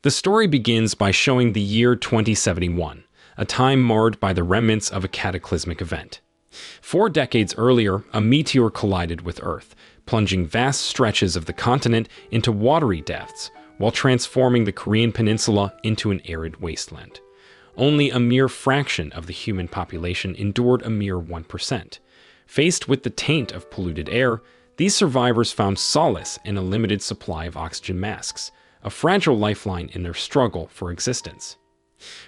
The story begins by showing the year 2071, a time marred by the remnants of a cataclysmic event. 4 decades earlier, a meteor collided with Earth, plunging vast stretches of the continent into watery depths, while transforming the Korean peninsula into an arid wasteland. Only a mere fraction of the human population endured a mere 1%. Faced with the taint of polluted air, these survivors found solace in a limited supply of oxygen masks, a fragile lifeline in their struggle for existence.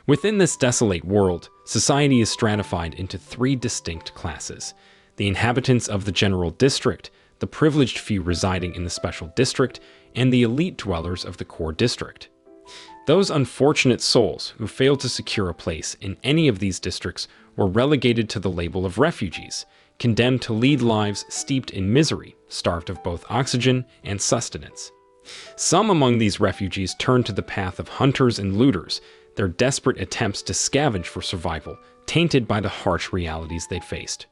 Within this desolate world, society is stratified into 3 distinct classes: the inhabitants of the general district, the privileged few residing in the special district, and the elite dwellers of the core district. Those unfortunate souls who failed to secure a place in any of these districts were relegated to the label of refugees, condemned to lead lives steeped in misery, starved of both oxygen and sustenance. Some among these refugees turned to the path of hunters and looters, their desperate attempts to scavenge for survival, tainted by the harsh realities they faced.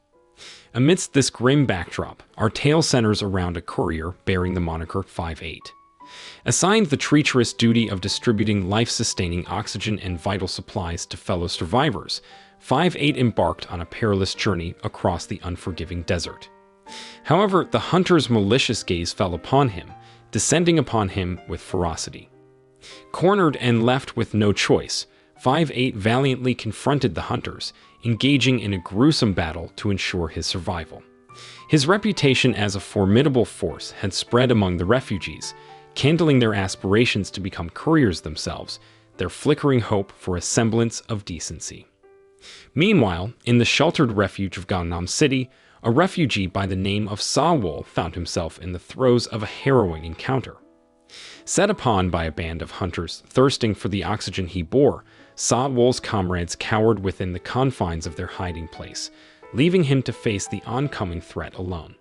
Amidst this grim backdrop, our tale centers around a courier bearing the moniker 58. Assigned the treacherous duty of distributing life-sustaining oxygen and vital supplies to fellow survivors, 58 embarked on a perilous journey across the unforgiving desert. However, the hunter's malicious gaze fell upon him, descending upon him with ferocity. Cornered and left with no choice, 58 valiantly confronted the hunters, engaging in a gruesome battle to ensure his survival. His reputation as a formidable force had spread among the refugees, kindling their aspirations to become couriers themselves, their flickering hope for a semblance of decency. Meanwhile, in the sheltered refuge of Gangnam City, a refugee by the name of Sa-wol found himself in the throes of a harrowing encounter. Set upon by a band of hunters thirsting for the oxygen he bore, Sa-wol's comrades cowered within the confines of their hiding place, leaving him to face the oncoming threat alone.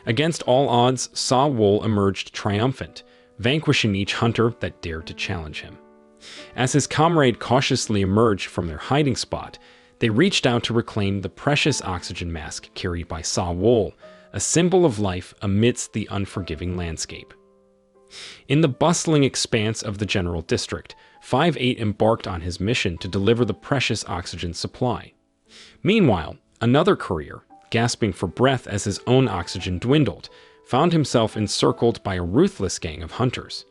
Against all odds, Sa-wol emerged triumphant, vanquishing each hunter that dared to challenge him. As his comrade cautiously emerged from their hiding spot, they reached out to reclaim the precious oxygen mask carried by Sa-wol, a symbol of life amidst the unforgiving landscape. In the bustling expanse of the general district, 58 embarked on his mission to deliver the precious oxygen supply. Meanwhile, another courier, gasping for breath as his own oxygen dwindled, found himself encircled by a ruthless gang of hunters.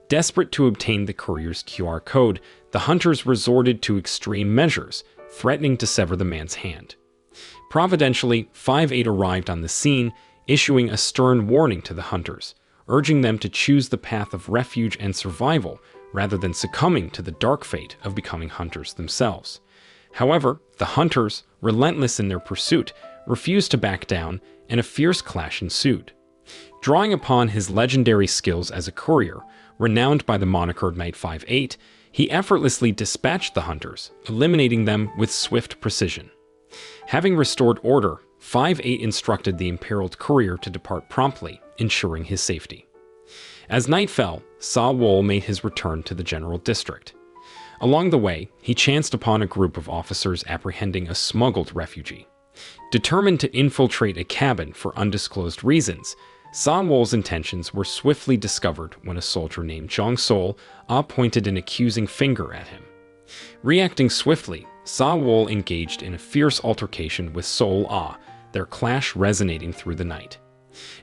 Desperate to obtain the courier's QR code, the hunters resorted to extreme measures, threatening to sever the man's hand. Providentially, 58 arrived on the scene, issuing a stern warning to the hunters, urging them to choose the path of refuge and survival rather than succumbing to the dark fate of becoming hunters themselves. However, the hunters, relentless in their pursuit, refused to back down, and a fierce clash ensued. Drawing upon his legendary skills as a courier, renowned by the moniker Knight 58, he effortlessly dispatched the hunters, eliminating them with swift precision. Having restored order, 58 instructed the imperiled courier to depart promptly, ensuring his safety. As night fell, Sa-wol made his return to the general district. Along the way, he chanced upon a group of officers apprehending a smuggled refugee. Determined to infiltrate a cabin for undisclosed reasons, Sa-wol's intentions were swiftly discovered when a soldier named Jong-sol pointed an accusing finger at him. Reacting swiftly, Sa-wol engaged in a fierce altercation with Sol-ah, their clash resonating through the night.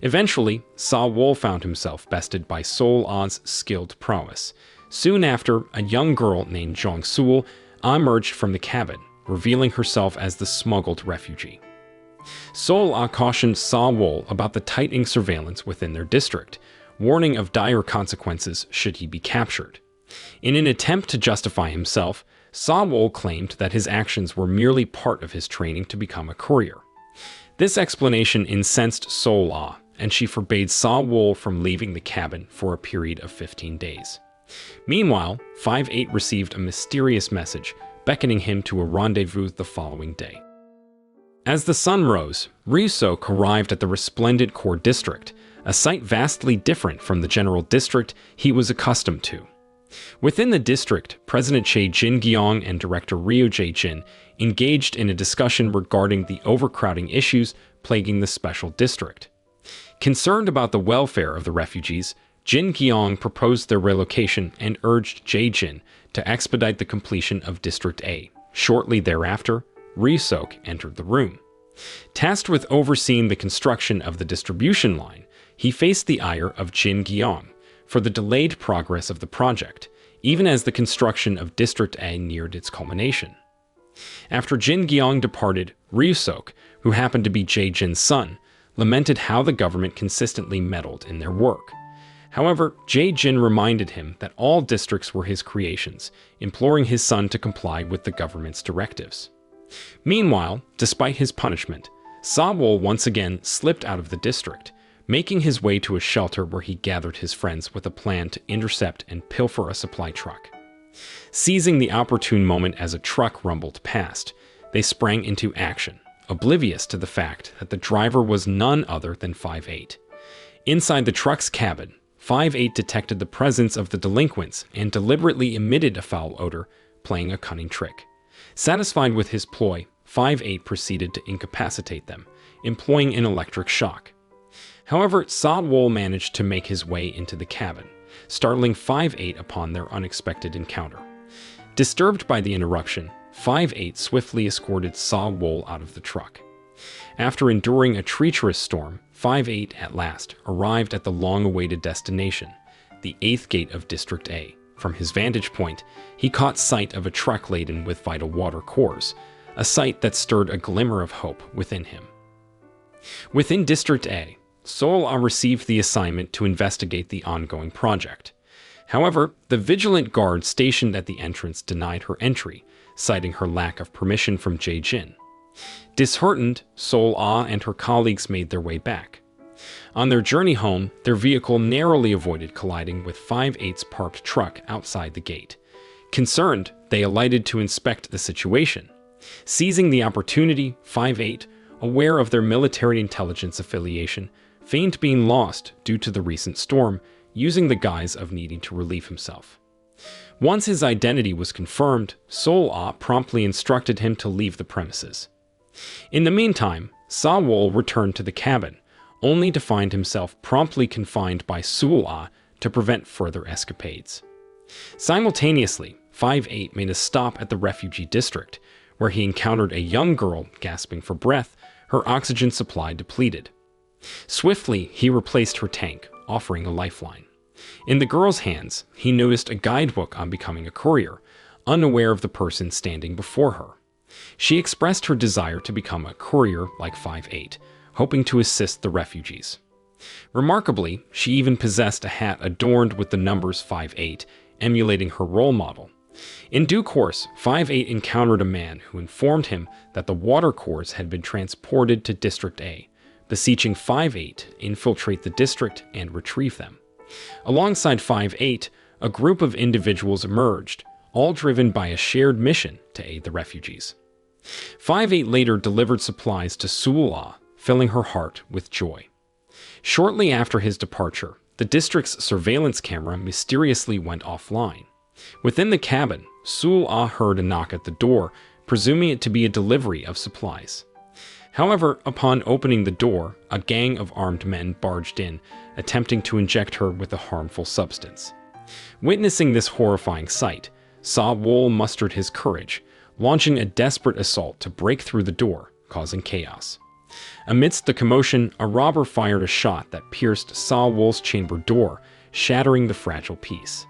Eventually, Sa-wol found himself bested by Sol-ah's skilled prowess. Soon after, a young girl named Jong-sul emerged from the cabin, revealing herself as the smuggled refugee. Sol-ah cautioned Sa-wol about the tightening surveillance within their district, warning of dire consequences should he be captured. In an attempt to justify himself, Sa-wol claimed that his actions were merely part of his training to become a courier. This explanation incensed Sol-ah, and she forbade Sa-wol from leaving the cabin for a period of 15 days. Meanwhile, 58 received a mysterious message, beckoning him to a rendezvous the following day. As the sun rose, Ryu-sok arrived at the resplendent core district, a sight vastly different from the general district he was accustomed to. Within the district, President Chae Jin-gyong and Director Ryo Jae-jin engaged in a discussion regarding the overcrowding issues plaguing the special district. Concerned about the welfare of the refugees, Jin Gyong proposed their relocation and urged Jae Jin to expedite the completion of District A. Shortly thereafter, Ryu-sok entered the room. Tasked with overseeing the construction of the distribution line, he faced the ire of Jin Gyong for the delayed progress of the project, even as the construction of District A neared its culmination. After Jin Gyong departed, Ryu-sok, who happened to be Jae Jin's son, lamented how the government consistently meddled in their work. However, Jae Jin reminded him that all districts were his creations, imploring his son to comply with the government's directives. Meanwhile, despite his punishment, Sa-wol once again slipped out of the district, making his way to a shelter where he gathered his friends with a plan to intercept and pilfer a supply truck. Seizing the opportune moment as a truck rumbled past, they sprang into action, oblivious to the fact that the driver was none other than 5-8. Inside the truck's cabin, 5-8 detected the presence of the delinquents and deliberately emitted a foul odor, playing a cunning trick. Satisfied with his ploy, 5-8 proceeded to incapacitate them, employing an electric shock. However, Sa-wol managed to make his way into the cabin, startling 5-8 upon their unexpected encounter. Disturbed by the interruption, 5-8 swiftly escorted Sa-wol out of the truck. After enduring a treacherous storm, 5-8 at last arrived at the long-awaited destination, the 8th gate of District A. From his vantage point, he caught sight of a truck laden with vital water cores, a sight that stirred a glimmer of hope within him. Within District A, Sol-ah received the assignment to investigate the ongoing project. However, the vigilant guard stationed at the entrance denied her entry, citing her lack of permission from Jae Jin. Disheartened, Sol-ah and her colleagues made their way back. On their journey home, their vehicle narrowly avoided colliding with 5-8's parked truck outside the gate. Concerned, they alighted to inspect the situation. Seizing the opportunity, 5-8, aware of their military intelligence affiliation, feigned being lost due to the recent storm, using the guise of needing to relieve himself. Once his identity was confirmed, Sol-ah promptly instructed him to leave the premises. In the meantime, Sa-wol returned to the cabin, only to find himself promptly confined by Sul-ah to prevent further escapades. Simultaneously, 5-8 made a stop at the refugee district, where he encountered a young girl gasping for breath, her oxygen supply depleted. Swiftly, he replaced her tank, offering a lifeline. In the girl's hands, he noticed a guidebook on becoming a courier, unaware of the person standing before her. She expressed her desire to become a courier like 5-8, hoping to assist the refugees. Remarkably, she even possessed a hat adorned with the numbers 5-8, emulating her role model. In due course, 5-8 encountered a man who informed him that the water cores had been transported to District A, beseeching 5-8 to infiltrate the district and retrieve them. Alongside 5-8, a group of individuals emerged, all driven by a shared mission to aid the refugees. 5-8 later delivered supplies to Sul-ah, filling her heart with joy. Shortly after his departure, the district's surveillance camera mysteriously went offline. Within the cabin, Sul-ah heard a knock at the door, presuming it to be a delivery of supplies. However, upon opening the door, a gang of armed men barged in, attempting to inject her with a harmful substance. Witnessing this horrifying sight, Sa-wol mustered his courage, launching a desperate assault to break through the door, causing chaos. Amidst the commotion, a robber fired a shot that pierced Sa-wol's chamber door, shattering the fragile piece.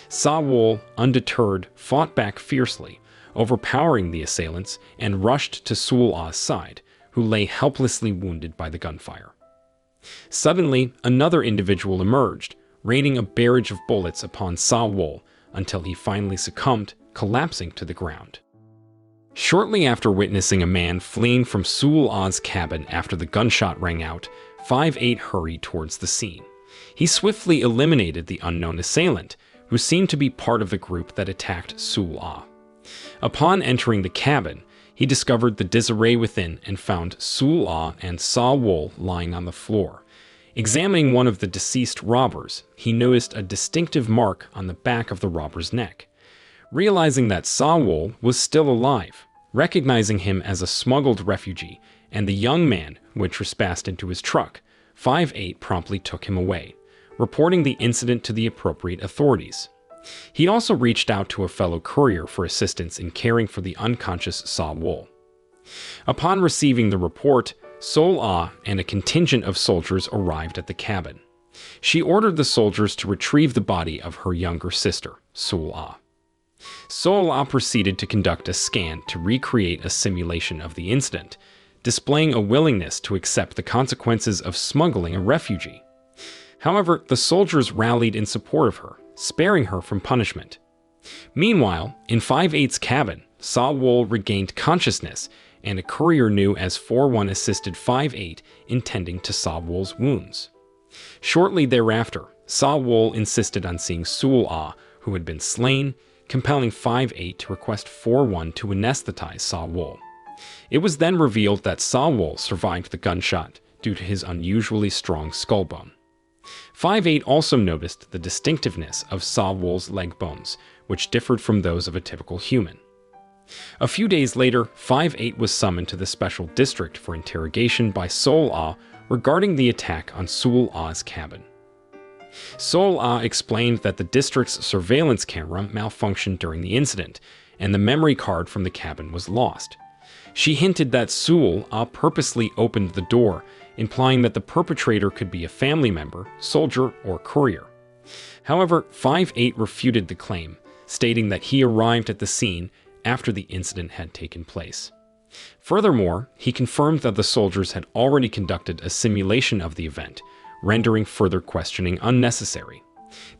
Sa-wol, undeterred, fought back fiercely, overpowering the assailants, and rushed to Sul-ah's side, who lay helplessly wounded by the gunfire. Suddenly, another individual emerged, raining a barrage of bullets upon Sa-wol until he finally succumbed, collapsing to the ground. Shortly after witnessing a man fleeing from Sul-ah's cabin after the gunshot rang out, 5-8 hurried towards the scene. He swiftly eliminated the unknown assailant, who seemed to be part of the group that attacked Sul-ah. Upon entering the cabin, he discovered the disarray within and found Sul-ah and Sa-wol lying on the floor. Examining one of the deceased robbers, he noticed a distinctive mark on the back of the robber's neck. Realizing that Sa-wol was still alive, recognizing him as a smuggled refugee and the young man who had trespassed into his truck, 5-8 promptly took him away, reporting the incident to the appropriate authorities. He also reached out to a fellow courier for assistance in caring for the unconscious Sa-Wol. Upon receiving the report, Sol-Ah and a contingent of soldiers arrived at the cabin. She ordered the soldiers to retrieve the body of her younger sister, Sol-Ah. Sol-Ah proceeded to conduct a scan to recreate a simulation of the incident, displaying a willingness to accept the consequences of smuggling a refugee. However, the soldiers rallied in support of her, sparing her from punishment. Meanwhile, in 5-8's cabin, Sa-Wol regained consciousness, and a courier knew as 4-1 assisted 5-8 in tending to Sa-Wol's wounds. Shortly thereafter, Sa-Wol insisted on seeing Sol-Ah, who had been slain, compelling 5-8 to request 4-1 to anesthetize Sa-Wol. It was then revealed that Sa-Wol survived the gunshot due to his unusually strong skull bone. 5-8 also noticed the distinctiveness of Sa-Wol's leg bones, which differed from those of a typical human. A few days later, 5-8 was summoned to the special district for interrogation by Sol-Ah regarding the attack on Sol-Ah's cabin. Sol-Ah explained that the district's surveillance camera malfunctioned during the incident, and the memory card from the cabin was lost. She hinted that Sol-Ah purposely opened the door, implying that the perpetrator could be a family member, soldier, or courier. However, 5-8 refuted the claim, stating that he arrived at the scene after the incident had taken place. Furthermore, he confirmed that the soldiers had already conducted a simulation of the event, rendering further questioning unnecessary.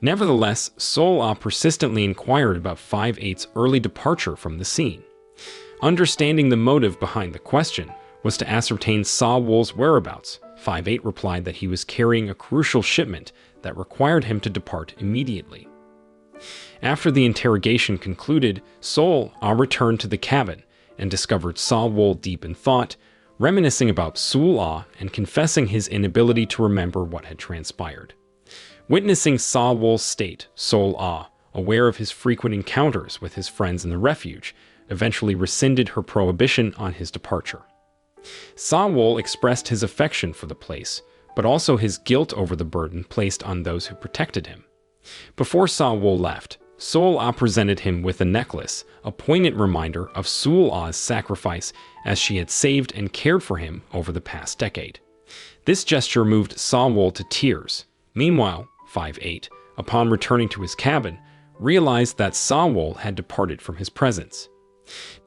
Nevertheless, Sol-Ah persistently inquired about 5-8's early departure from the scene. Understanding the motive behind the question was to ascertain Sa-Wol's whereabouts. 5-8 replied that he was carrying a crucial shipment that required him to depart immediately. After the interrogation concluded, Sol-Ah returned to the cabin and discovered Sa-Wol deep in thought, reminiscing about Sol-Ah and confessing his inability to remember what had transpired. Witnessing Sa-Wol's state, Sol-Ah, aware of his frequent encounters with his friends in the refuge, eventually rescinded her prohibition on his departure. Sa-Wol expressed his affection for the place, but also his guilt over the burden placed on those who protected him. Before Sa-Wol left, Sol-Ah presented him with a necklace, a poignant reminder of Sol-Ah's sacrifice as she had saved and cared for him over the past decade. This gesture moved Sa-Wol to tears. Meanwhile, 5-8, upon returning to his cabin, realized that Sa-Wol had departed from his presence.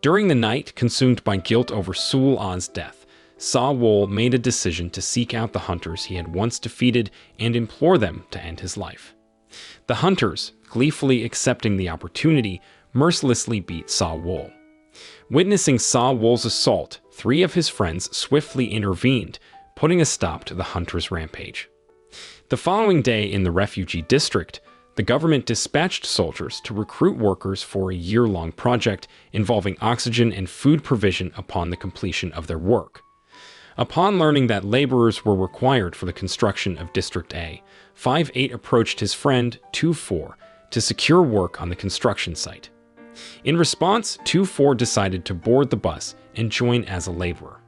During the night, consumed by guilt over Sol-Ah's death, Sa-Wol made a decision to seek out the hunters he had once defeated and implore them to end his life. The hunters, gleefully accepting the opportunity, mercilessly beat Sa-Wol. Witnessing Sa-Wol's assault, 3 of his friends swiftly intervened, putting a stop to the hunters' rampage. The following day in the refugee district, the government dispatched soldiers to recruit workers for a year-long project involving oxygen and food provision upon the completion of their work. Upon learning that laborers were required for the construction of District A, 5-8 approached his friend 2-4 to secure work on the construction site. In response, 2-4 decided to board the bus and join as a laborer.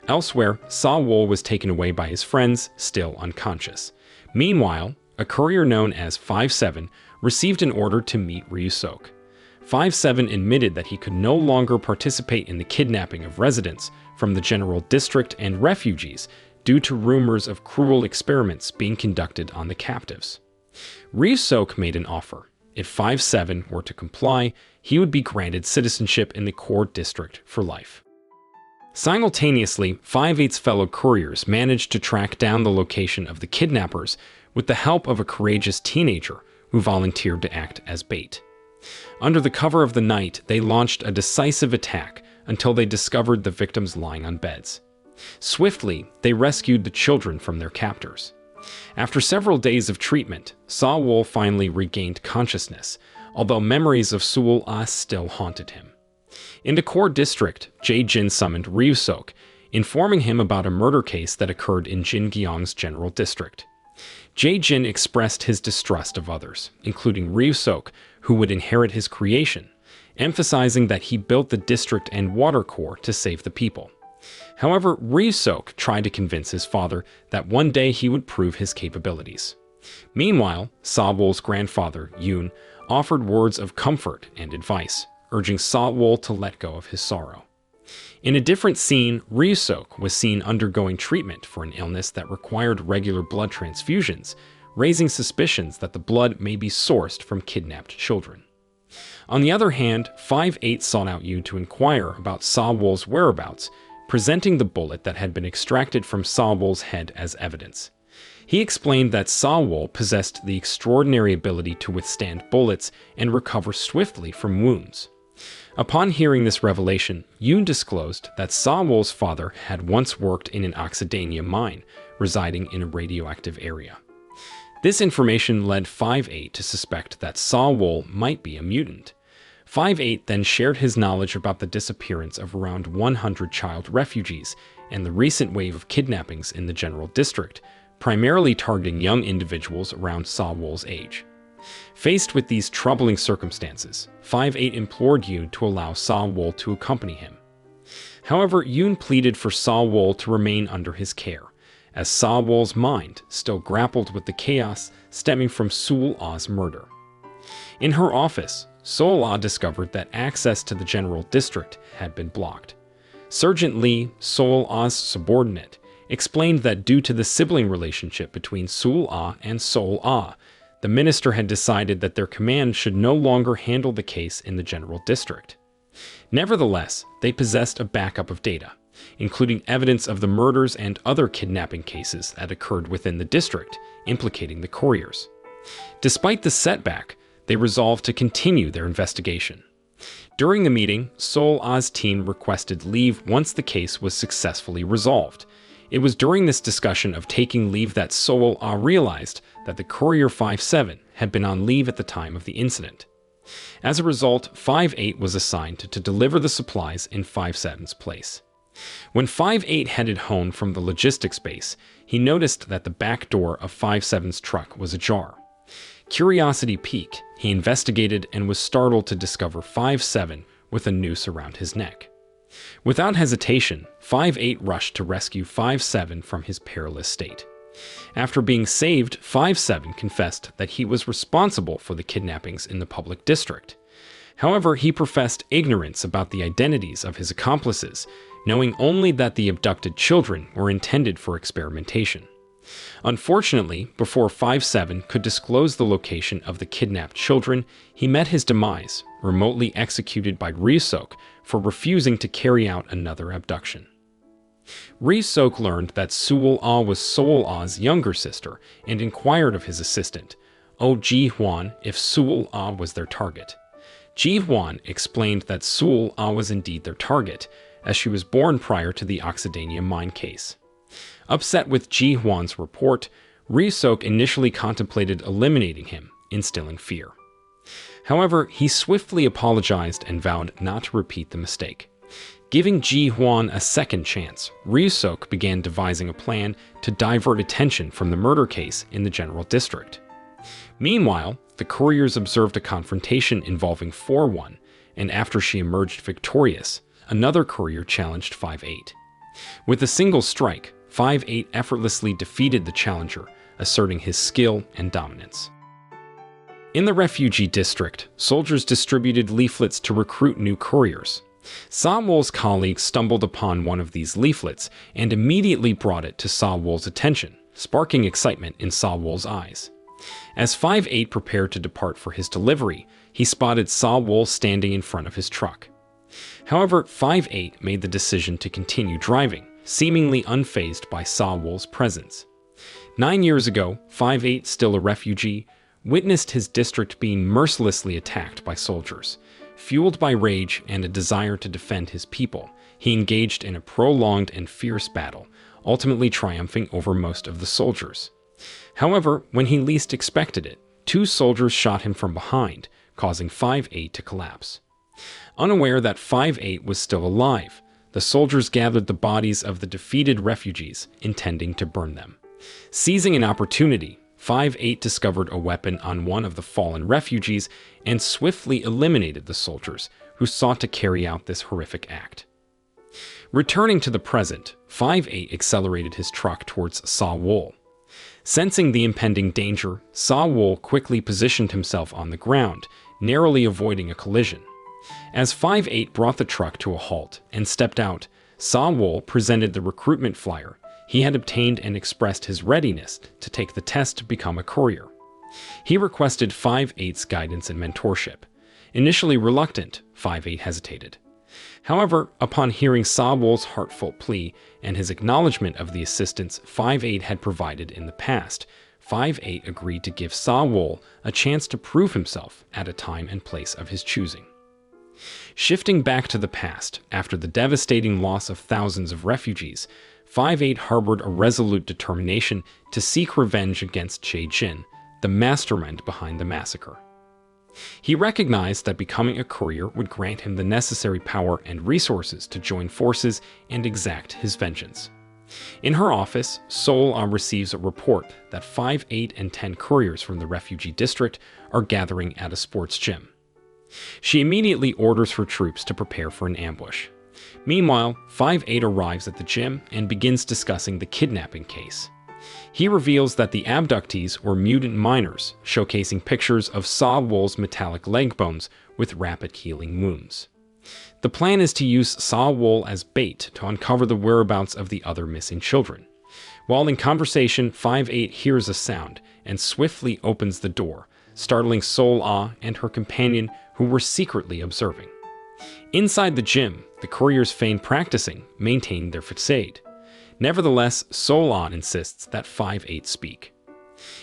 Elsewhere, Sa-Wol was taken away by his friends, still unconscious. Meanwhile, a courier known as 5-7 received an order to meet Ryusok. 5-7 admitted that he could no longer participate in the kidnapping of residents from the general district and refugees due to rumors of cruel experiments being conducted on the captives. Ryusok made an offer. If 5-7 were to comply, he would be granted citizenship in the core district for life. Simultaneously, 5-8's fellow couriers managed to track down the location of the kidnappers with the help of a courageous teenager who volunteered to act as bait. Under the cover of the night, they launched a decisive attack until they discovered the victims lying on beds. Swiftly, they rescued the children from their captors. After several days of treatment, Sa-Wol finally regained consciousness, although memories of Sol-Ah still haunted him. In the core district, Jae-jin summoned Ryusok, informing him about a murder case that occurred in Jingyang's general district. Jae-jin expressed his distrust of others, including Ryusok, who would inherit his creation, emphasizing that he built the district and water core to save the people. However, Ryusok tried to convince his father that one day he would prove his capabilities. Meanwhile, Sawol's grandfather, Yoon, offered words of comfort and advice, urging Sawol to let go of his sorrow. In a different scene, Ryusok was seen undergoing treatment for an illness that required regular blood transfusions, raising suspicions that the blood may be sourced from kidnapped children. On the other hand, 5-8 sought out Yoon to inquire about Sawol's whereabouts, presenting the bullet that had been extracted from Sawol's head as evidence. He explained that Sawol possessed the extraordinary ability to withstand bullets and recover swiftly from wounds. Upon hearing this revelation, Yoon disclosed that Sawol's father had once worked in an oxidania mine, residing in a radioactive area. This information led 5-8 to suspect that Sawol might be a mutant. 5-8 then shared his knowledge about the disappearance of around 100 child refugees and the recent wave of kidnappings in the general district, primarily targeting young individuals around Sawol's age. Faced with these troubling circumstances, 5-8 implored Yoon to allow Sawol to accompany him. However, Yoon pleaded for Sawol to remain under his care, as Sawol's mind still grappled with the chaos stemming from Seol-ah's murder. In her office, Seol-ah discovered that access to the general district had been blocked. Sergeant Lee, Seol-ah's subordinate, explained that due to the sibling relationship between Seol-ah and Seol-ah, the minister had decided that their command should no longer handle the case in the general district. Nevertheless, they possessed a backup of data, including evidence of the murders and other kidnapping cases that occurred within the district, implicating the couriers. Despite the setback, they resolved to continue their investigation. During the meeting, Seol-ah's team requested leave once the case was successfully resolved. It was during this discussion of taking leave that Seol-ah realized that the Courier 5-7 had been on leave at the time of the incident. As a result, 5-8 was assigned to deliver the supplies in 5-7's place. When 5-8 headed home from the logistics base, he noticed that the back door of 5-7's truck was ajar. Curiosity piqued, he investigated and was startled to discover 5-7 with a noose around his neck. Without hesitation, 5-8 rushed to rescue 5-7 from his perilous state. After being saved, 5-7 confessed that he was responsible for the kidnappings in the public district. However, he professed ignorance about the identities of his accomplices, knowing only that the abducted children were intended for experimentation. Unfortunately, before 5-7 could disclose the location of the kidnapped children, he met his demise, remotely executed by Ryusok for refusing to carry out another abduction. Ryusok learned that Seol-ah was Seol-ah's younger sister and inquired of his assistant, Ji-hwan, if Seol-ah was their target. Ji-hwan explained that Seol-ah was indeed their target, as she was born prior to the Oxidania mine case. Upset with Ji-hwan's report, Ryusok initially contemplated eliminating him, instilling fear. However, he swiftly apologized and vowed not to repeat the mistake. Giving Ji-hwan a second chance, Ryusok began devising a plan to divert attention from the murder case in the general district. Meanwhile, the couriers observed a confrontation involving 4-1, and after she emerged victorious, another courier challenged 5-8. With a single strike, 5-8 effortlessly defeated the challenger, asserting his skill and dominance. In the refugee district, soldiers distributed leaflets to recruit new couriers. Sawol's colleague stumbled upon one of these leaflets and immediately brought it to Sawol's attention, sparking excitement in Sawol's eyes. As 5-8 prepared to depart for his delivery, he spotted Sawol standing in front of his truck. However, 5-8 made the decision to continue driving, seemingly unfazed by Sawol's presence. 9 years ago, 5-8, still a refugee, witnessed his district being mercilessly attacked by soldiers. Fueled by rage and a desire to defend his people, he engaged in a prolonged and fierce battle, ultimately triumphing over most of the soldiers. However, when he least expected it, 2 soldiers shot him from behind, causing 5-8 to collapse. Unaware that 5-8 was still alive, the soldiers gathered the bodies of the defeated refugees, intending to burn them. Seizing an opportunity, 5-8 discovered a weapon on one of the fallen refugees and swiftly eliminated the soldiers who sought to carry out this horrific act. Returning to the present, 5-8 accelerated his truck towards Saw Wool. Sensing the impending danger, Saw Wool quickly positioned himself on the ground, narrowly avoiding a collision. As 5-8 brought the truck to a halt and stepped out, Saw Wool presented the recruitment flyer he had obtained and expressed his readiness to take the test to become a courier. He requested 5-8's guidance and mentorship. Initially reluctant, 5-8 hesitated. However, upon hearing Saw Wool's heartfelt plea and his acknowledgement of the assistance 5-8 had provided in the past, 5-8 agreed to give Saw Wool a chance to prove himself at a time and place of his choosing. Shifting back to the past, after the devastating loss of thousands of refugees, 5-8 harbored a resolute determination to seek revenge against Che Jin, the mastermind behind the massacre. He recognized that becoming a courier would grant him the necessary power and resources to join forces and exact his vengeance. In her office, Seol receives a report that 5-8 and 10 couriers from the refugee district are gathering at a sports gym. She immediately orders her troops to prepare for an ambush. Meanwhile, 5-8 arrives at the gym and begins discussing the kidnapping case. He reveals that the abductees were mutant miners, showcasing pictures of Saw Wool's metallic leg bones with rapid healing wounds. The plan is to use Saw Wool as bait to uncover the whereabouts of the other missing children. While in conversation, 5-8 hears a sound and swiftly opens the door, startling Seol and her companion, who were secretly observing. Inside the gym, the couriers feign practicing, maintaining their facade. Nevertheless, Seol insists that 5-8 speak.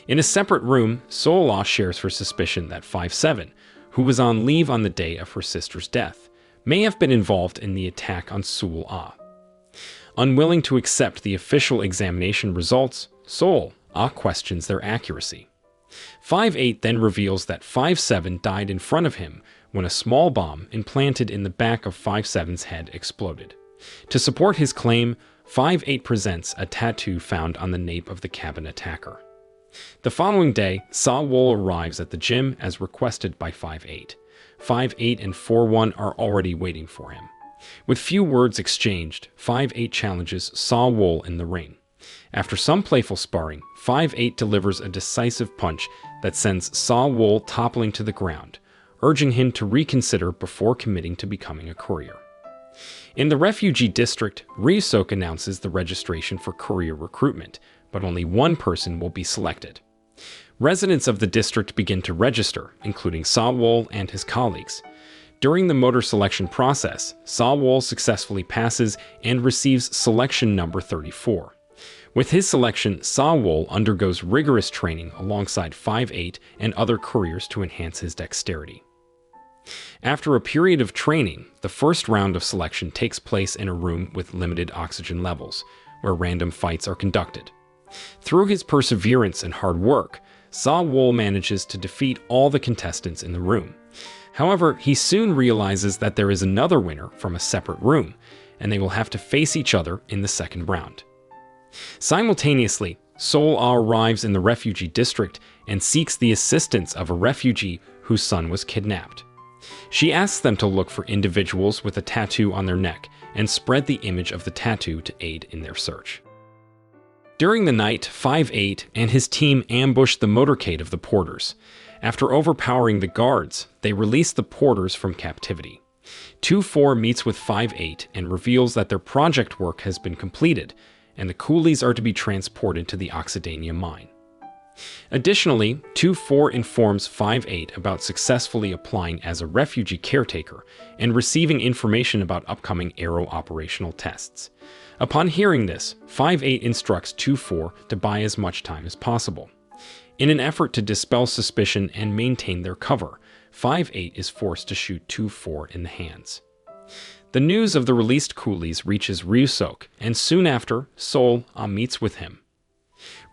In a separate room, Seol shares her suspicion that 5-7, who was on leave on the day of her sister's death, may have been involved in the attack on Seol. Unwilling to accept the official examination results, Seol questions their accuracy. 5-8 then reveals that 5-7 died in front of him when a small bomb implanted in the back of 5-7's head exploded. To support his claim, 5-8 presents a tattoo found on the nape of the cabin attacker. The following day, Saw Wool arrives at the gym as requested by 5-8. 5-8 and 4-1 are already waiting for him. With few words exchanged, 5-8 challenges Saw Wool in the ring. After some playful sparring, 5-8 delivers a decisive punch that sends Saw Wool toppling to the ground, urging him to reconsider before committing to becoming a courier. In the refugee district, Ryusok announces the registration for courier recruitment, but only one person will be selected. Residents of the district begin to register, including Saw Wool and his colleagues. During the motor selection process, Saw Wool successfully passes and receives selection number 34. With his selection, Saw Wool undergoes rigorous training alongside 5-8 and other couriers to enhance his dexterity. After a period of training, the first round of selection takes place in a room with limited oxygen levels, where random fights are conducted. Through his perseverance and hard work, Saw Wool manages to defeat all the contestants in the room. However, he soon realizes that there is another winner from a separate room, and they will have to face each other in the second round. Simultaneously, Seol arrives in the refugee district and seeks the assistance of a refugee whose son was kidnapped. She asks them to look for individuals with a tattoo on their neck and spread the image of the tattoo to aid in their search. During the night, 5-8 and his team ambush the motorcade of the porters. After overpowering the guards, they release the porters from captivity. 2-4 meets with 5-8 and reveals that their project work has been completed, and the coolies are to be transported to the Oxidania mine. Additionally, 2-4 informs 5-8 about successfully applying as a refugee caretaker and receiving information about upcoming aero operational tests. Upon hearing this, 5-8 instructs 2-4 to buy as much time as possible. In an effort to dispel suspicion and maintain their cover, 5-8 is forced to shoot 2-4 in the hands. The news of the released coolies reaches Ryusok, and soon after, Seol meets with him.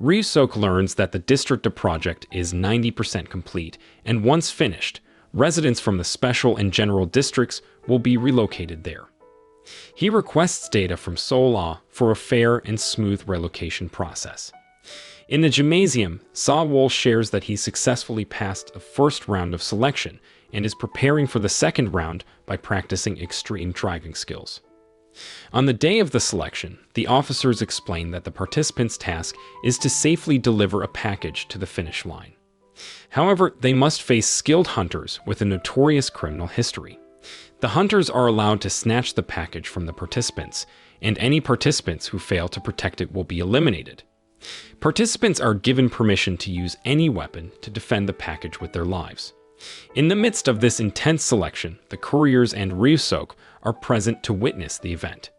Ryusok learns that the district project is 90% complete, and once finished, residents from the special and general districts will be relocated there. He requests data from Seol for a fair and smooth relocation process. In the gymnasium, Saw Wool shares that he successfully passed the first round of selection and is preparing for the second round by practicing extreme driving skills. On the day of the selection, the officers explain that the participants' task is to safely deliver a package to the finish line. However, they must face skilled hunters with a notorious criminal history. The hunters are allowed to snatch the package from the participants, and any participants who fail to protect it will be eliminated. Participants are given permission to use any weapon to defend the package with their lives. In the midst of this intense selection, the couriers and Ryusok are present to witness the event.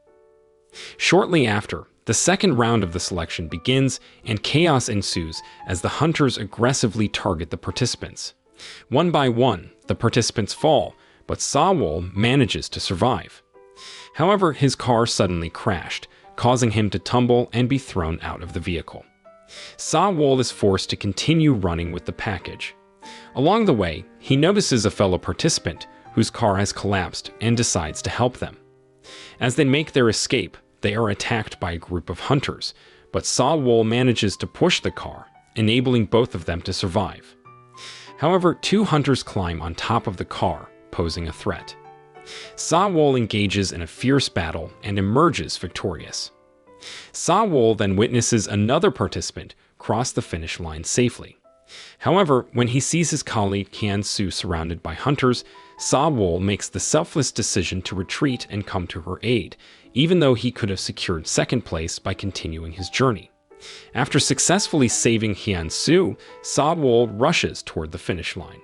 Shortly after, the second round of the selection begins and chaos ensues as the hunters aggressively target the participants. One by one, the participants fall, but Sawol manages to survive. However, his car suddenly crashed, causing him to tumble and be thrown out of the vehicle. Sawol is forced to continue running with the package. Along the way, he notices a fellow participant whose car has collapsed and decides to help them. As they make their escape, they are attacked by a group of hunters, but Sawol manages to push the car, enabling both of them to survive. However, two hunters climb on top of the car, posing a threat. Sawol engages in a fierce battle and emerges victorious. Sawol then witnesses another participant cross the finish line safely. However, when he sees his colleague Hyun-soo surrounded by hunters, Sawol makes the selfless decision to retreat and come to her aid, even though he could have secured second place by continuing his journey. After successfully saving Hyun-soo, Sawol rushes toward the finish line.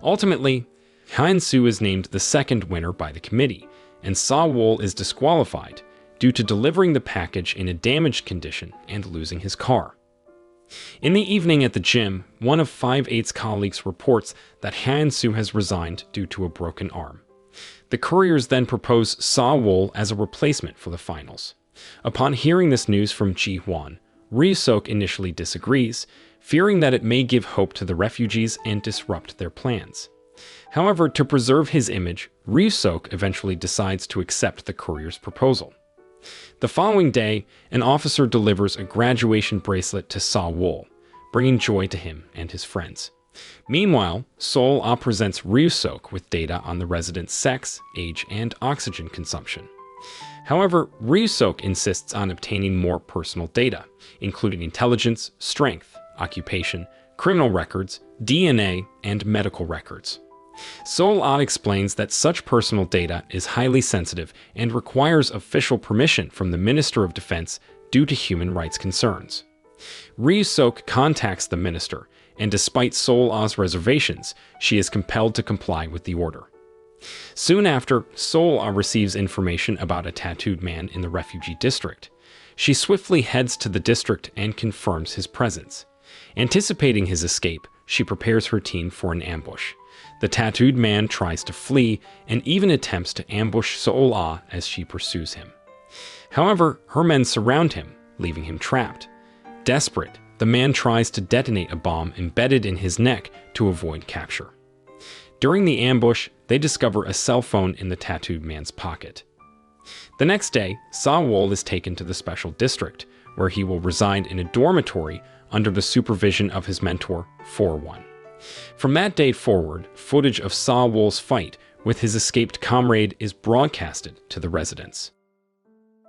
Ultimately, Hyun-soo is named the second winner by the committee, and Sawol is disqualified due to delivering the package in a damaged condition and losing his car. In the evening at the gym, one of 5/8's colleagues reports that Hyun-soo has resigned due to a broken arm. The couriers then propose Sawol as a replacement for the finals. Upon hearing this news from Ji-hwan, Ryusok initially disagrees, fearing that it may give hope to the refugees and disrupt their plans. However, to preserve his image, Ryusok eventually decides to accept the courier's proposal. The following day, an officer delivers a graduation bracelet to Sawol, bringing joy to him and his friends. Meanwhile, Seol-ah presents Ryusok with data on the resident's sex, age, and oxygen consumption. However, Ryusok insists on obtaining more personal data, including intelligence, strength, occupation, criminal records, DNA, and medical records. Seol-ah explains that such personal data is highly sensitive and requires official permission from the Minister of Defense due to human rights concerns. Ryusok contacts the minister, and despite Seol-ah's reservations, she is compelled to comply with the order. Soon after, Seol-ah receives information about a tattooed man in the refugee district. She swiftly heads to the district and confirms his presence. Anticipating his escape, she prepares her team for an ambush. The tattooed man tries to flee and even attempts to ambush Seol-ah as she pursues him. However, her men surround him, leaving him trapped. Desperate, the man tries to detonate a bomb embedded in his neck to avoid capture. During the ambush, they discover a cell phone in the tattooed man's pocket. The next day, Sawol is taken to the special district, where he will reside in a dormitory under the supervision of his mentor, 4-1. From that day forward, footage of Sawol's fight with his escaped comrade is broadcasted to the residents.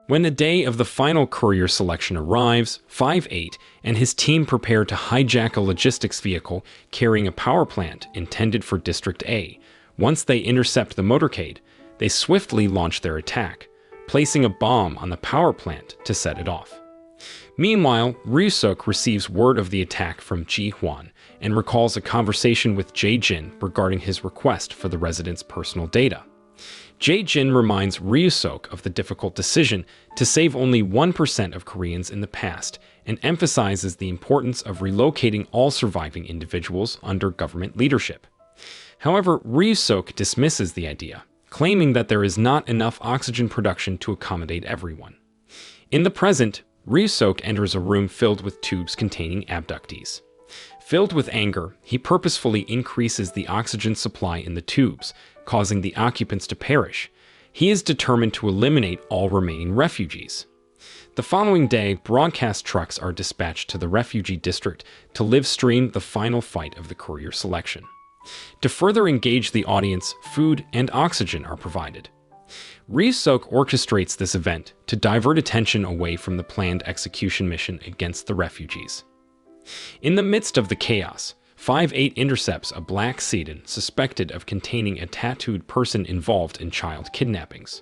When the day of the final courier selection arrives, 5-8 and his team prepare to hijack a logistics vehicle carrying a power plant intended for District A. Once they intercept the motorcade, they swiftly launch their attack, placing a bomb on the power plant to set it off. Meanwhile, Ryusok receives word of the attack from Ji-hwan and recalls a conversation with Jae-jin regarding his request for the residents' personal data. Jae-jin reminds Ryusok of the difficult decision to save only 1% of Koreans in the past and emphasizes the importance of relocating all surviving individuals under government leadership. However, Ryusok dismisses the idea, claiming that there is not enough oxygen production to accommodate everyone. In the present, Ryusok enters a room filled with tubes containing abductees. Filled with anger, he purposefully increases the oxygen supply in the tubes, causing the occupants to perish. He is determined to eliminate all remaining refugees. The following day, broadcast trucks are dispatched to the refugee district to live stream the final fight of the courier selection. To further engage the audience, food and oxygen are provided. Ryusok orchestrates this event to divert attention away from the planned execution mission against the refugees. In the midst of the chaos, 5-8 intercepts a black sedan suspected of containing a tattooed person involved in child kidnappings.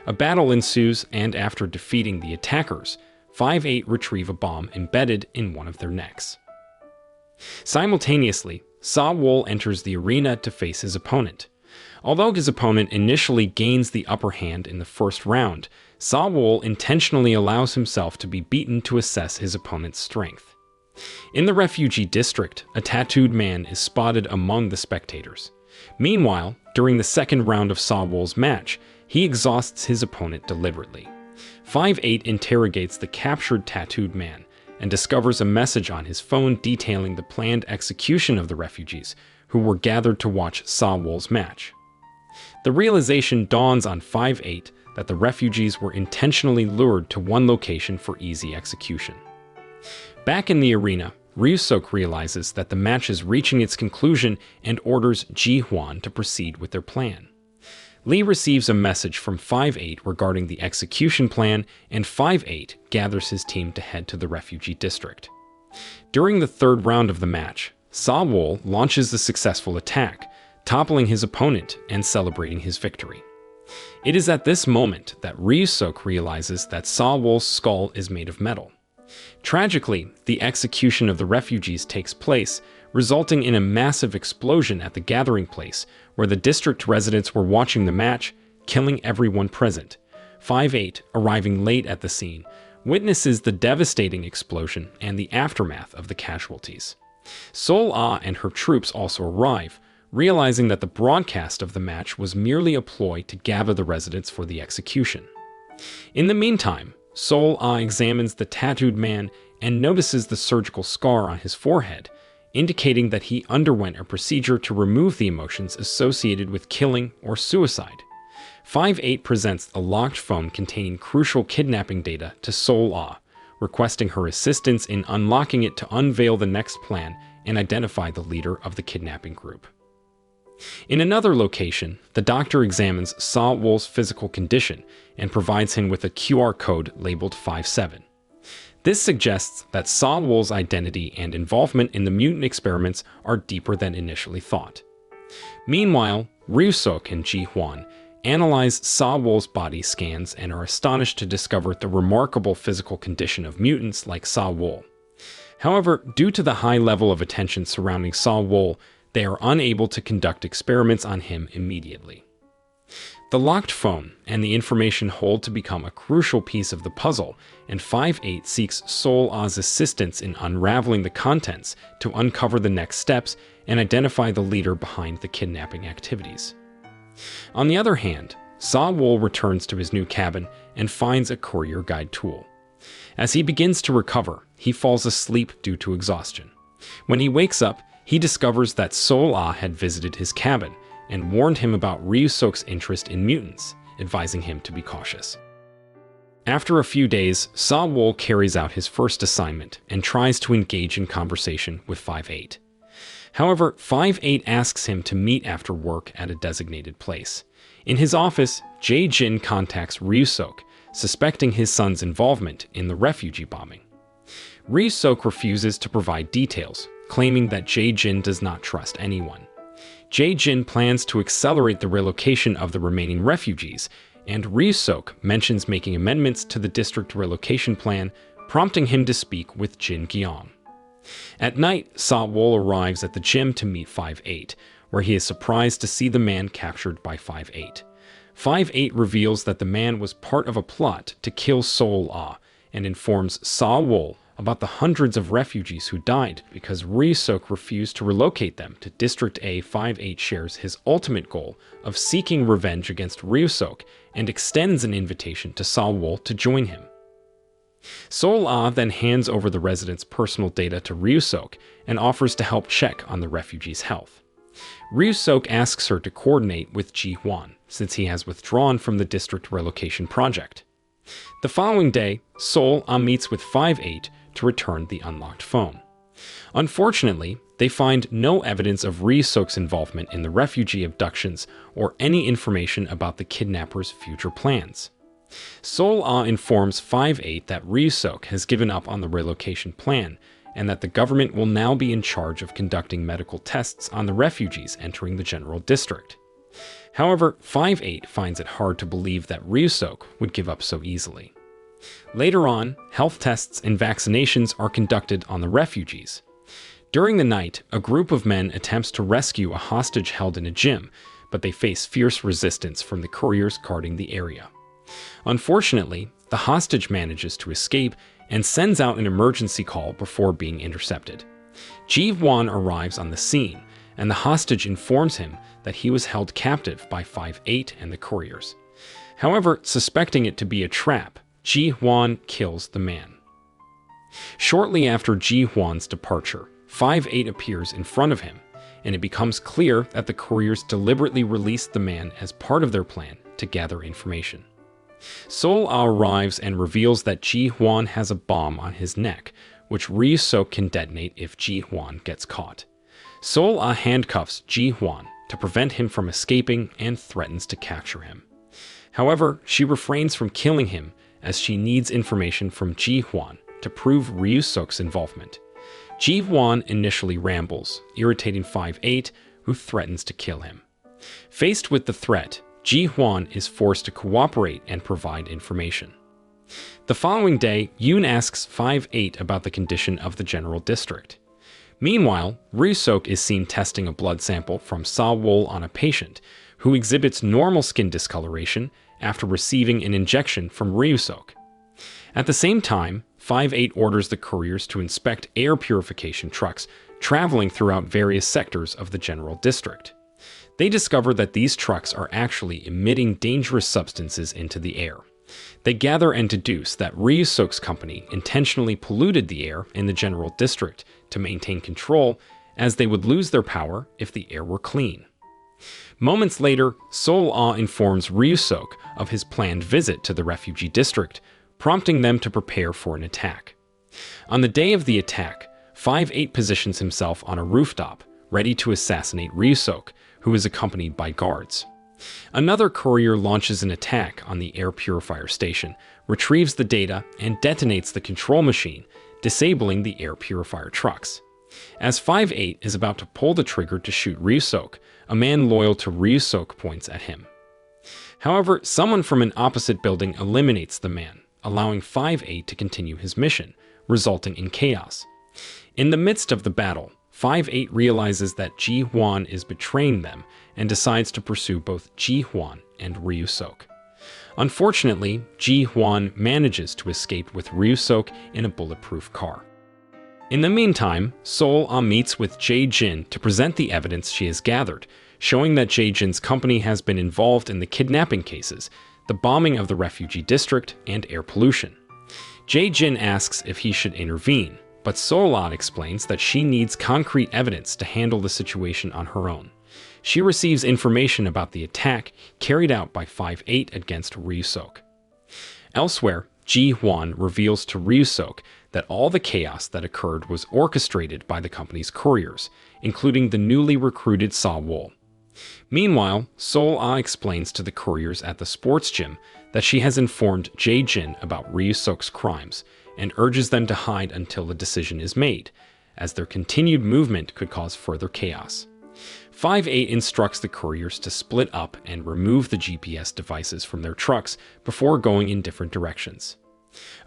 A battle ensues, and after defeating the attackers, 5-8 retrieve a bomb embedded in one of their necks. Simultaneously, Sa-wol enters the arena to face his opponent. Although his opponent initially gains the upper hand in the first round, Sa-wol intentionally allows himself to be beaten to assess his opponent's strength. In the refugee district, a tattooed man is spotted among the spectators. Meanwhile, during the second round of Sa-wol's match, he exhausts his opponent deliberately. 5-8 interrogates the captured tattooed man and discovers a message on his phone detailing the planned execution of the refugees who were gathered to watch Sa-wol's match. The realization dawns on 5-8 that the refugees were intentionally lured to one location for easy execution. Back in the arena, Ryusok realizes that the match is reaching its conclusion and orders Ji-hwan to proceed with their plan. Lee receives a message from 5-8 regarding the execution plan, and 5-8 gathers his team to head to the refugee district. During the third round of the match, Sa-wol launches the successful attack, toppling his opponent and celebrating his victory. It is at this moment that Ryusok realizes that Sa-wol's skull is made of metal. Tragically, the execution of the refugees takes place, resulting in a massive explosion at the gathering place, where the district residents were watching the match, killing everyone present. 5-8, arriving late at the scene, witnesses the devastating explosion and the aftermath of the casualties. Sol-ah and her troops also arrive, realizing that the broadcast of the match was merely a ploy to gather the residents for the execution. In the meantime, Sol-ah examines the tattooed man and notices the surgical scar on his forehead, indicating that he underwent a procedure to remove the emotions associated with killing or suicide. 5-8 presents a locked phone containing crucial kidnapping data to Sol-ah, requesting her assistance in unlocking it to unveil the next plan and identify the leader of the kidnapping group. In another location, the doctor examines Sa-wol's physical condition and provides him with a QR code labeled 57. This suggests that Sa-wol's identity and involvement in the mutant experiments are deeper than initially thought. Meanwhile, Ryusok and Ji-hwan analyze Sa-wol's body scans and are astonished to discover the remarkable physical condition of mutants like Sa-wol. However, due to the high level of attention surrounding Sa-wol, they are unable to conduct experiments on him immediately. The locked phone and the information hold to become a crucial piece of the puzzle, and 5-8 seeks Sol-ah's assistance in unraveling the contents to uncover the next steps and identify the leader behind the kidnapping activities. On the other hand, Sa-wol returns to his new cabin and finds a courier guide tool. As he begins to recover, he falls asleep due to exhaustion. When he wakes up, he discovers that Sol-ah had visited his cabin and warned him about Ryusok's interest in mutants, advising him to be cautious. After a few days, Sa-wol carries out his first assignment and tries to engage in conversation with 5-8. However, 5-8 asks him to meet after work at a designated place. In his office, Jae-jin contacts Ryusok, suspecting his son's involvement in the refugee bombing. Ryusok refuses to provide details, claiming that Jae-jin does not trust anyone. Jae-jin plans to accelerate the relocation of the remaining refugees, and Ryusok mentions making amendments to the district relocation plan, prompting him to speak with Jin Gyeong. At night, Sa-wol arrives at the gym to meet 5-8, where he is surprised to see the man captured by 5-8. 5-8 reveals that the man was part of a plot to kill Sol-ah, and informs Sa-wol about the hundreds of refugees who died because Ryusok refused to relocate them to District A. 5-8 shares his ultimate goal of seeking revenge against Ryusok and extends an invitation to Sa-wol to join him. Sol-ah then hands over the residents' personal data to Ryusok and offers to help check on the refugees' health. Ryusok asks her to coordinate with Ji-hwan, since he has withdrawn from the district relocation project. The following day, Sol-ah meets with 5-8 to return the unlocked phone. Unfortunately, they find no evidence of Ryusok's involvement in the refugee abductions or any information about the kidnappers' future plans. Seoul informs 5-8 that Ryusok has given up on the relocation plan and that the government will now be in charge of conducting medical tests on the refugees entering the general district. However, 5-8 finds it hard to believe that Ryusok would give up so easily. Later on, health tests and vaccinations are conducted on the refugees. During the night, a group of men attempts to rescue a hostage held in a gym, but they face fierce resistance from the couriers guarding the area. Unfortunately, the hostage manages to escape and sends out an emergency call before being intercepted. Ji-hwan arrives on the scene, and the hostage informs him that he was held captive by 5-8 and the couriers. However, suspecting it to be a trap, Ji-hwan kills the man. Shortly after Ji-hwan's departure, 5-8 appears in front of him, and it becomes clear that the couriers deliberately released the man as part of their plan to gather information. Seoul arrives and reveals that Ji-hwan has a bomb on his neck, which Ryusok can detonate if Ji-hwan gets caught. Seoul handcuffs Ji-hwan to prevent him from escaping and threatens to capture him. However, she refrains from killing him as she needs information from Ji-hwan to prove Ryusok's involvement. Ji-hwan initially rambles, irritating 5-8, who threatens to kill him. Faced with the threat, Ji-hwan is forced to cooperate and provide information. The following day, Yoon asks 5-8 about the condition of the general district. Meanwhile, Ryusok is seen testing a blood sample from Sa-wol on a patient who exhibits normal skin discoloration after receiving an injection from Ryusok. At the same time, 5-8 orders the couriers to inspect air purification trucks traveling throughout various sectors of the general district. They discover that these trucks are actually emitting dangerous substances into the air. They gather and deduce that Ryusok's company intentionally polluted the air in the general district to maintain control, as they would lose their power if the air were clean. Moments later, Seoul informs Ryusok of his planned visit to the refugee district, prompting them to prepare for an attack. On the day of the attack, 5-8 positions himself on a rooftop, ready to assassinate Ryusok, who is accompanied by guards. Another courier launches an attack on the air purifier station, retrieves the data, and detonates the control machine, disabling the air purifier trucks. As 5-8 is about to pull the trigger to shoot Ryusok, a man loyal to Ryusok points at him. However, someone from an opposite building eliminates the man, allowing 5-8 to continue his mission, resulting in chaos. In the midst of the battle, 5-8 realizes that Ji-hwan is betraying them and decides to pursue both Ji-hwan and Ryusok. Unfortunately, Ji-hwan manages to escape with Ryusok in a bulletproof car. In the meantime, Seoul meets with Jae-jin to present the evidence she has gathered, showing that Jae-jin's company has been involved in the kidnapping cases, the bombing of the refugee district, and air pollution. Jae-jin asks if he should intervene, but Seoul explains that she needs concrete evidence to handle the situation on her own. She receives information about the attack carried out by 5-8 against Ryusok. Elsewhere, Ji-hwan reveals to Ryusok that all the chaos that occurred was orchestrated by the company's couriers, including the newly recruited Sa-wol. Meanwhile, Seoul explains to the couriers at the sports gym that she has informed Jae-jin about Ryusok's crimes and urges them to hide until the decision is made, as their continued movement could cause further chaos. 5-8 instructs the couriers to split up and remove the GPS devices from their trucks before going in different directions.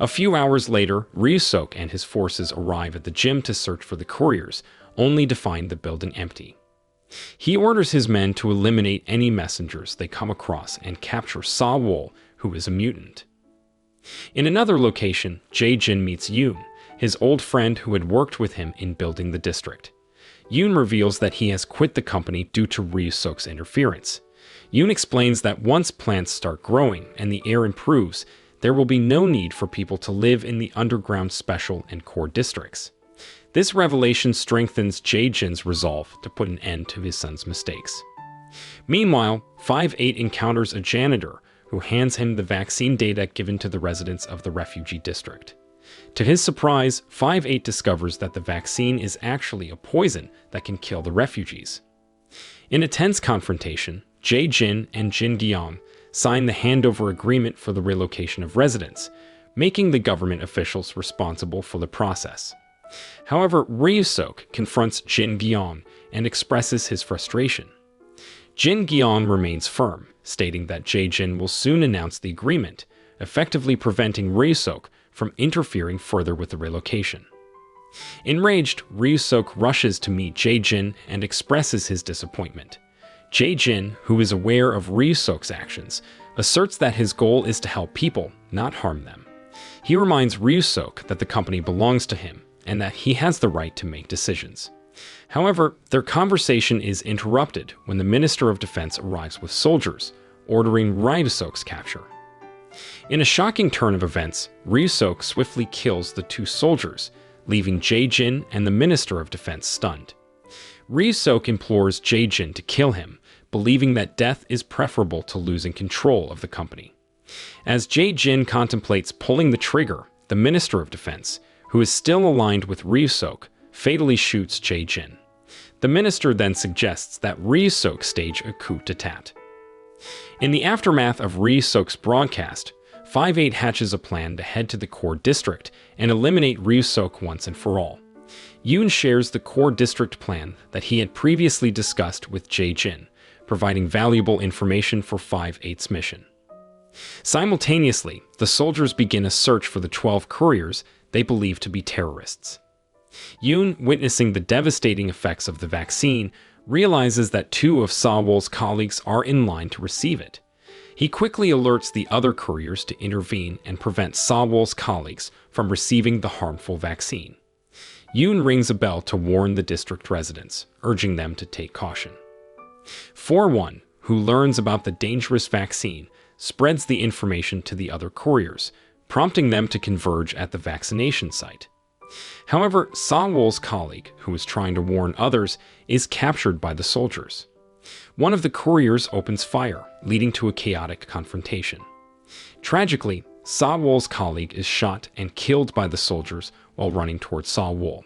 A few hours later, Ryusok and his forces arrive at the gym to search for the couriers, only to find the building empty. He orders his men to eliminate any messengers they come across and capture Sa-wol, who is a mutant. In another location, Jae-jin meets Yoon, his old friend who had worked with him in building the district. Yoon reveals that he has quit the company due to Ryusok's interference. Yoon explains that once plants start growing and the air improves, there will be no need for people to live in the underground special and core districts. This revelation strengthens Jae-jin's resolve to put an end to his son's mistakes. Meanwhile, 5-8 encounters a janitor who hands him the vaccine data given to the residents of the refugee district. To his surprise, 5-8 discovers that the vaccine is actually a poison that can kill the refugees. In a tense confrontation, Jae-jin and Jin Gyong sign the handover agreement for the relocation of residents, making the government officials responsible for the process. However, Ryu-sok confronts Jin Gyong and expresses his frustration. Jin Gyong remains firm, stating that Jae-jin will soon announce the agreement, effectively preventing Ryu-sok from interfering further with the relocation. Enraged, Ryu-sok rushes to meet Jae-jin and expresses his disappointment. Jae-jin, who is aware of Ryu-sok's actions, asserts that his goal is to help people, not harm them. He reminds Ryu-sok that the company belongs to him and that he has the right to make decisions. However, their conversation is interrupted when the Minister of Defense arrives with soldiers, ordering Ryu-sok's capture. In a shocking turn of events, Ryu-sok swiftly kills the two soldiers, leaving Jae-jin and the Minister of Defense stunned. Ryu-sok implores Jae-jin to kill him, believing that death is preferable to losing control of the company. As Jae-jin contemplates pulling the trigger, the Minister of Defense, who is still aligned with Ryu-sok, fatally shoots Jae-jin. The minister then suggests that Ryu-sok stage a coup d'etat. In the aftermath of Ryu-sok's broadcast, 5-8 hatches a plan to head to the core district and eliminate Ryu-sok once and for all. Yoon shares the core district plan that he had previously discussed with Jae-jin, providing valuable information for 5-8's mission. Simultaneously, the soldiers begin a search for the 12 couriers they believe to be terrorists. Yoon, witnessing the devastating effects of the vaccine, realizes that 2 of Sawol's colleagues are in line to receive it. He quickly alerts the other couriers to intervene and prevent Sawol's colleagues from receiving the harmful vaccine. Yoon rings a bell to warn the district residents, urging them to take caution. 4-1, who learns about the dangerous vaccine, spreads the information to the other couriers, prompting them to converge at the vaccination site. However, Sawol's colleague, who is trying to warn others, is captured by the soldiers. One of the couriers opens fire, leading to a chaotic confrontation. Tragically, Sawol's colleague is shot and killed by the soldiers while running towards Sawol.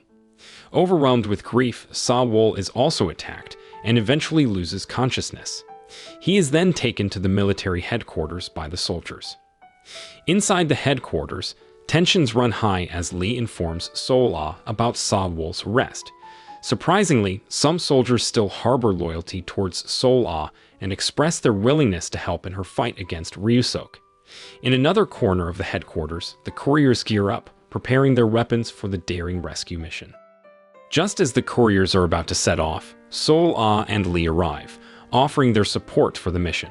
Overwhelmed with grief, Sawol is also attacked and eventually loses consciousness. He is then taken to the military headquarters by the soldiers. Inside the headquarters, tensions run high as Lee informs Sol-ah about Sawol's arrest. Surprisingly, some soldiers still harbor loyalty towards Sol-ah and express their willingness to help in her fight against Ryu-sok. In another corner of the headquarters, the couriers gear up, preparing their weapons for the daring rescue mission. Just as the couriers are about to set off, Sol-ah and Lee arrive, offering their support for the mission.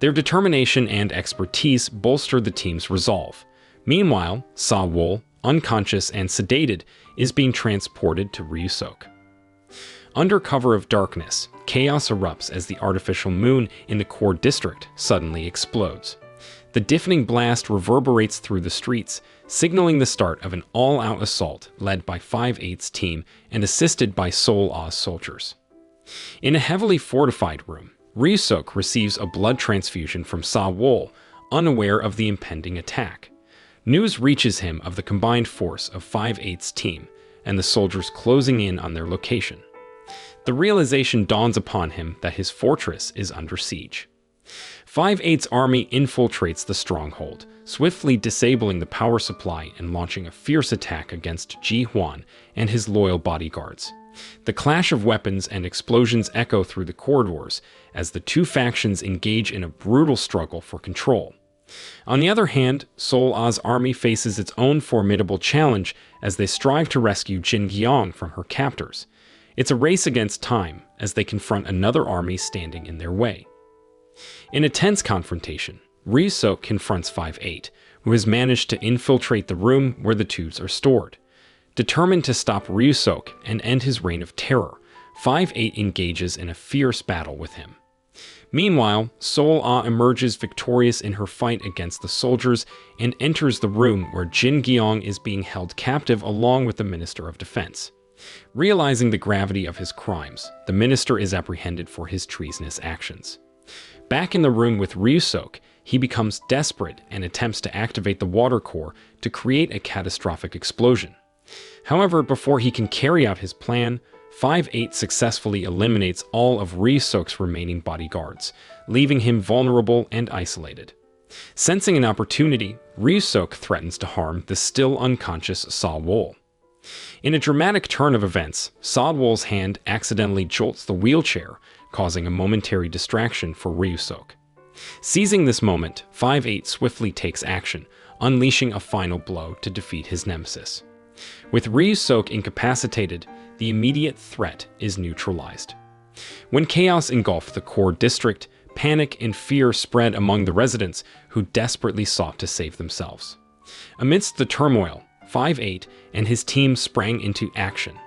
Their determination and expertise bolster the team's resolve. Meanwhile, Sawol, unconscious and sedated, is being transported to Ryu-sok. Under cover of darkness, chaos erupts as the artificial moon in the core district suddenly explodes. The deafening blast reverberates through the streets, signaling the start of an all-out assault led by 5-8's team and assisted by Sol-ah's soldiers. In a heavily fortified room, Ryu-sok receives a blood transfusion from Sawol, unaware of the impending attack. News reaches him of the combined force of 5-8's team and the soldiers closing in on their location. The realization dawns upon him that his fortress is under siege. 5-8's army infiltrates the stronghold, swiftly disabling the power supply and launching a fierce attack against Ji-hwan and his loyal bodyguards. The clash of weapons and explosions echo through the corridors as the two factions engage in a brutal struggle for control. On the other hand, Sol-ah's army faces its own formidable challenge as they strive to rescue Jin Gyong from her captors. It's a race against time as they confront another army standing in their way. In a tense confrontation, Ryu-sok confronts 5-8, who has managed to infiltrate the room where the tubes are stored. Determined to stop Ryu-sok and end his reign of terror, 5-8 engages in a fierce battle with him. Meanwhile, Sol-ah emerges victorious in her fight against the soldiers and enters the room where Jin Gyong is being held captive along with the Minister of Defense. Realizing the gravity of his crimes, the minister is apprehended for his treasonous actions. Back in the room with Ryu-sok, he becomes desperate and attempts to activate the water core to create a catastrophic explosion. However, before he can carry out his plan, 5-8 successfully eliminates all of Ryusok's remaining bodyguards, leaving him vulnerable and isolated. Sensing an opportunity, Ryusok threatens to harm the still unconscious Sawol. In a dramatic turn of events, Sawol's hand accidentally jolts the wheelchair, causing a momentary distraction for Ryusok. Seizing this moment, 5-8 swiftly takes action, unleashing a final blow to defeat his nemesis. With Ryusok incapacitated, the immediate threat is neutralized. When chaos engulfed the core district, panic and fear spread among the residents who desperately sought to save themselves. Amidst the turmoil, 5-8 and his team sprang into action,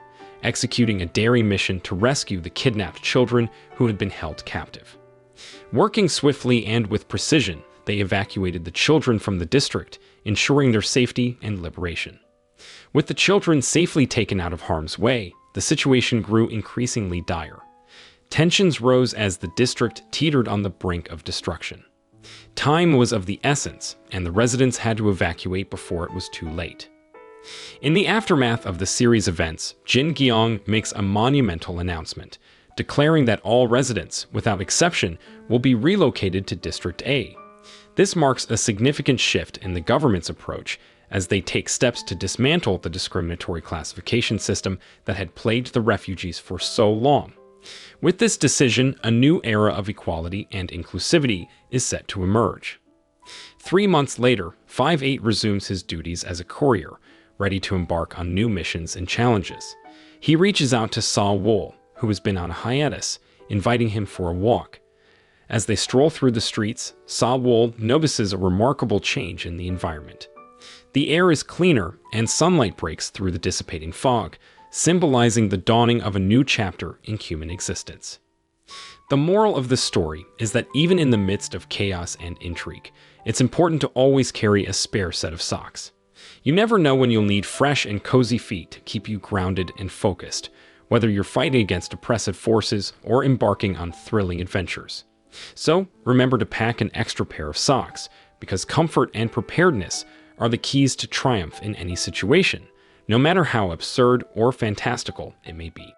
executing a daring mission to rescue the kidnapped children who had been held captive. Working swiftly and with precision, they evacuated the children from the district, ensuring their safety and liberation. With the children safely taken out of harm's way, the situation grew increasingly dire. Tensions rose as the district teetered on the brink of destruction. Time was of the essence, and the residents had to evacuate before it was too late. In the aftermath of the series events, Jin Gyeong makes a monumental announcement, declaring that all residents, without exception, will be relocated to District A. This marks a significant shift in the government's approach, as they take steps to dismantle the discriminatory classification system that had plagued the refugees for so long. With this decision, a new era of equality and inclusivity is set to emerge. 3 months later, 5-8 resumes his duties as a courier, ready to embark on new missions and challenges. He reaches out to Sawol, who has been on a hiatus, inviting him for a walk. As they stroll through the streets, Sawol notices a remarkable change in the environment. The air is cleaner, and sunlight breaks through the dissipating fog, symbolizing the dawning of a new chapter in human existence. The moral of the story is that even in the midst of chaos and intrigue, it's important to always carry a spare set of socks. You never know when you'll need fresh and cozy feet to keep you grounded and focused, whether you're fighting against oppressive forces or embarking on thrilling adventures. So, remember to pack an extra pair of socks, because comfort and preparedness are the keys to triumph in any situation, no matter how absurd or fantastical it may be.